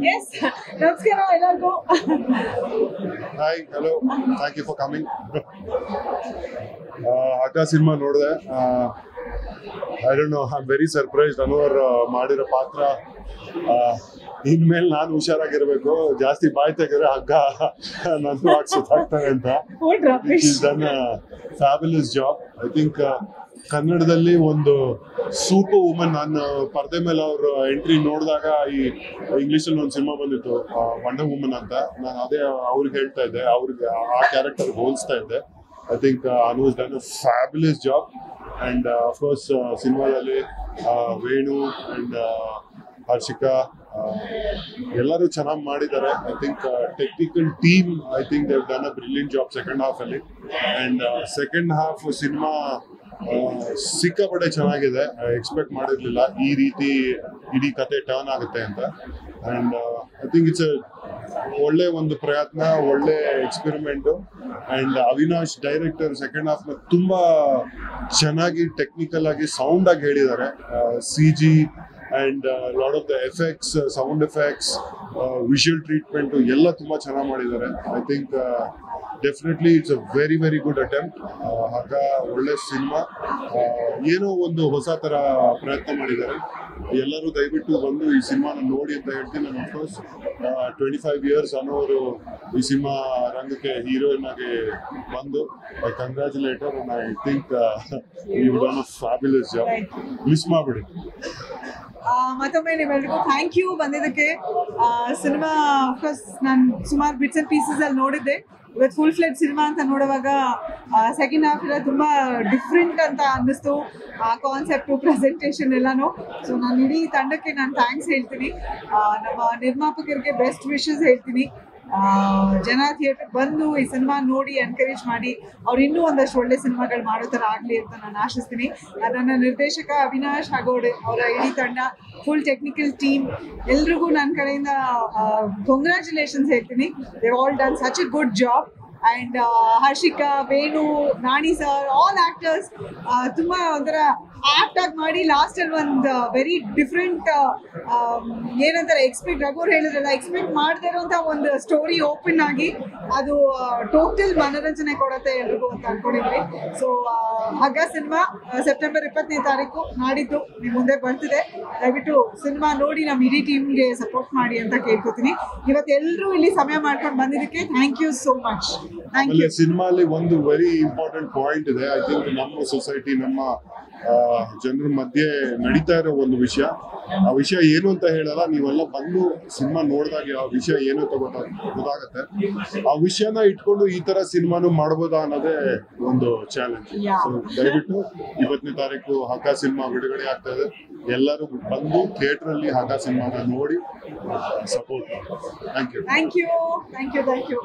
Yes, ನಮಸ್ಕಾರ ಎಲ್ಲರಿಗೂ. Hi, hello. Thank you for coming. Akka cinema ನೋಡಿದೆ. I don't know. I'm very surprised. ಅನುವರ್ ಮಾಡಿರೋ ಪಾತ್ರ. ಇನ್ಮೇಲೆ ನಾನು ಹುಷಾರಾಗಿರ್ಬೇಕು. ಜಾಸ್ತಿ ಬಾಯ್ ತೆಗೆದ್ರೆ ಹಗ್ಗ ನನ್ನ ಸುತ್ತಾಗ್ತವೆ ಅಂತ. She's done a fabulous job. I think ಕನ್ನಡದಲ್ಲಿ ಒಂದು ಸೂಪರ್ ವುಮನ್. ನಾನು ಪರದೆ ಮೇಲೆ ಅವ್ರ ಎಂಟ್ರಿ ನೋಡಿದಾಗ ಈ ಇಂಗ್ಲಿಷಲ್ಲಿ ಒಂದು ಸಿನಿಮಾ ಬಂದಿತ್ತು ವಂಡರ್ ವುಮನ್ ಅಂತ. ನಾನು ಅದೇ ಅವ್ರಿಗೆ ಹೇಳ್ತಾ ಇದ್ದೆ, ಅವ್ರಿಗೆ ಆ ಕ್ಯಾರೆಕ್ಟರ್ ಹೋಲಿಸ್ತಾ ಇದ್ದೆ. I think Anu has done a fabulous job. And of course ಸಿನಿಮಾದಲ್ಲಿ ವೇಣು ಅಂಡ್ ಹರ್ಷಿಕಾ ಎಲ್ಲರೂ ಚೆನ್ನಾಗಿ ಮಾಡಿದ್ದಾರೆ. I think technical team I think they've done a brilliant job second half ಅಲ್ಲಿ. ಅಂಡ್ ಸೆಕೆಂಡ್ ಹಾಫ್ ಸಿನಿಮಾ ಸಿಕ್ಕಾಪಟ್ಟೆ ಚೆನ್ನಾಗಿದೆ. ಎಕ್ಸ್ಪೆಕ್ಟ್ ಮಾಡಿರ್ಲಿಲ್ಲ ಈ ರೀತಿ ಇಡೀ ಕತೆ ಟರ್ನ್ ಆಗುತ್ತೆ ಅಂತ. ಅಂಡ್ ಐ ಥಿಂಕ್ ಇಟ್ಸ್ ಒಳ್ಳೆ ಒಂದು ಪ್ರಯತ್ನ, ಒಳ್ಳೆ experiment. And Avinash director second ಹಾಫ್ನ ತುಂಬಾ ಚೆನ್ನಾಗಿ ಟೆಕ್ನಿಕಲ್ ಆಗಿ ಸೌಂಡ್ ಆಗಿ ಹೇಳಿದ್ದಾರೆ. CG and lot of the effects, sound effects, visual treatment ಎಲ್ಲ ತುಂಬಾ ಚೆನ್ನಾಗಿ ಮಾಡಿದ್ದಾರೆ. I think definitely it's a very good attempt. ಆಗ ಒಳ್ಳೆ ಸಿನಿಮಾ, ಏನೋ ಒಂದು ಹೊಸ ತರ ಪ್ರಯತ್ನ ಮಾಡಿದ್ದಾರೆ. ಎಲ್ಲರೂ ದಯವಿಟ್ಟು ಬಂದು ಈ ಸಿನಿಮಾನ ನೋಡಿ ಅಂತ ಹೇಳ್ತೀನಿ. ನಾನು ಅಫ್ಕೋರ್ಸ್ 25 years ಅನ್ನೋರು ಈ ಸಿನಿಮಾ ರಂಗಕ್ಕೆ ಹೀರೋಯಿನ್ ಆಗಿ ಬಂದು I congratulate her. And I think you done a fabulous job. Miss ಮಾಡ್ಬಿಡಿ. ಮತ್ತೊಮ್ಮೆ ನಿಮ್ಮೆಲ್ರಿಗೂ ಥ್ಯಾಂಕ್ ಯು ಬಂದಿದ್ದಕ್ಕೆ. ಸಿನಿಮಾ ಅಫ್ಕೋರ್ಸ್ ನಾನು ಸುಮಾರು ಬಿಟ್ಸ್ ಅಂಡ್ ಪೀಸಸ್ ಅಲ್ಲಿ ನೋಡಿದ್ದೆ. ಇವತ್ತು ಫುಲ್ ಫ್ಲೆಡ್ ಸಿನಿಮಾ ಅಂತ ನೋಡುವಾಗ ಸೆಕೆಂಡ್ ಹಾಫ್ ಎಲ್ಲ ತುಂಬ ಡಿಫ್ರೆಂಟ್ ಅಂತ ಅನ್ನಿಸ್ತು, ಆ ಕಾನ್ಸೆಪ್ಟು, ಪ್ರೆಸೆಂಟೇಷನ್ ಎಲ್ಲನೂ. ಸೊ ನಾನು ಇಡೀ ತಂಡಕ್ಕೆ ನಾನು ಥ್ಯಾಂಕ್ಸ್ ಹೇಳ್ತೀನಿ. ನಮ್ಮ ನಿರ್ಮಾಪಕರಿಗೆ ಬೆಸ್ಟ್ ವಿಶಸ್ ಹೇಳ್ತೀನಿ. ಜನ ಥಿಯೇಟರ್ ಬಂದು ಈ ಸಿನಿಮಾ ನೋಡಿ ಎನ್ಕರೇಜ್ ಮಾಡಿ ಅವ್ರು ಇನ್ನೂ ಒಂದಷ್ಟು ಒಳ್ಳೆ ಸಿನಿಮಾಗಳು ಮಾಡೋ ಥರ ಆಗಲಿ ಅಂತ ನಾನು ಆಶಿಸ್ತೀನಿ. ನನ್ನ ನಿರ್ದೇಶಕ ಅವಿನಾಶ್ ಹಾಗೋಡೆ, ಅವರ ಇಡೀ ತಂಡ, ಫುಲ್ ಟೆಕ್ನಿಕಲ್ ಟೀಮ್ ಎಲ್ರಿಗೂ ನನ್ನ ಕಡೆಯಿಂದ ಕಂಗ್ರ್ಯಾಚುಲೇಷನ್ಸ್ ಹೇಳ್ತೀನಿ. They all done such A good job. And Harshika, Venu, Nani sir, all actors ತುಂಬ ಒಂಥರ ಆ್ಯಕ್ಟ್ ಆಗಿ ಮಾಡಿ ಲಾಸ್ಟಲ್ಲಿ ಒಂದು ವೆರಿ ಡಿಫ್ರೆಂಟ್ ಏನಂತಾರೆ ರಘುವ್ರು ಹೇಳಿದ್ರಲ್ಲ, ಎಕ್ಸ್ಪೆಕ್ಟ್ ಮಾಡದೇ ಇರೋಂಥ ಒಂದು ಸ್ಟೋರಿ ಓಪನ್ ಆಗಿ ಅದು ಟೋಟಲ್ ಮನೋರಂಜನೆ ಕೊಡುತ್ತೆ ಎಲ್ರಿಗೂ ಅಂತ ಅನ್ಕೊಂಡಿದ್ವಿ. ಸೊ ಹಗ್ಗ ಸಿನಿಮಾ ಸೆಪ್ಟೆಂಬರ್ 20ನೇ ತಾರೀಕು ನಾಡಿದ್ದು ನಿಮ್ಮ ಮುಂದೆ ಬರ್ತಿದೆ. ದಯವಿಟ್ಟು ಸಿನಿಮಾ ನೋಡಿ ನಮ್ಮ ಇಡೀ ಟೀಮ್ಗೆ ಸಪೋರ್ಟ್ ಮಾಡಿ ಅಂತ ಕೇಳ್ಕೊತೀನಿ. ಇವತ್ತು ಎಲ್ಲರೂ ಇಲ್ಲಿ ಸಮಯ ಮಾಡ್ಕೊಂಡು ಬಂದಿದ್ದಕ್ಕೆ ಥ್ಯಾಂಕ್ ಯು ಸೋ ಮಚ್. ಸಿನಿಮಾಲಿ ಒಂದು ವೆರಿ ಇಂಪಾರ್ಟೆಂಟ್ ಪಾಯಿಂಟ್ ಇದೆ. ಐ ಥಿಂಕ್ ನಮ್ಮ ಸೊಸೈಟಿ, ನಮ್ಮ ಜನರ ಮಧ್ಯೆ ನಡೀತಾ ಇರೋ ಒಂದು ವಿಷಯ. ಆ ವಿಷಯ ಏನು ಅಂತ ಹೇಳಲ್ಲ, ನೀವೆಲ್ಲ ಬಂದು ಸಿನಿಮಾ ನೋಡಿದಾಗ ಆ ವಿಷಯ ಏನು ಅಂತ ಗೊತ್ತಾಗತ್ತೆ. ಆ ವಿಷಯನ ಇಟ್ಕೊಂಡು ಈ ತರ ಸಿನಿಮಾನು ಮಾಡ್ಬೋದಾ ಅನ್ನೋದೇ ಒಂದು ಚಾಲೆಂಜ್. ಸೊ ದಯವಿಟ್ಟು 20ನೇ ತಾರೀಕು ಹಗ್ಗ ಸಿನಿಮಾ ಬಿಡುಗಡೆ ಆಗ್ತಾ ಇದೆ. ಎಲ್ಲರೂ ಬಂದು ಥಿಯೇಟರ್ ಅಲ್ಲಿ ಹಗ್ಗ ಸಿನಿಮಾನ ನೋಡಿ ಸಪೋರ್ಟ್ ಮಾಡಿ. Thank you.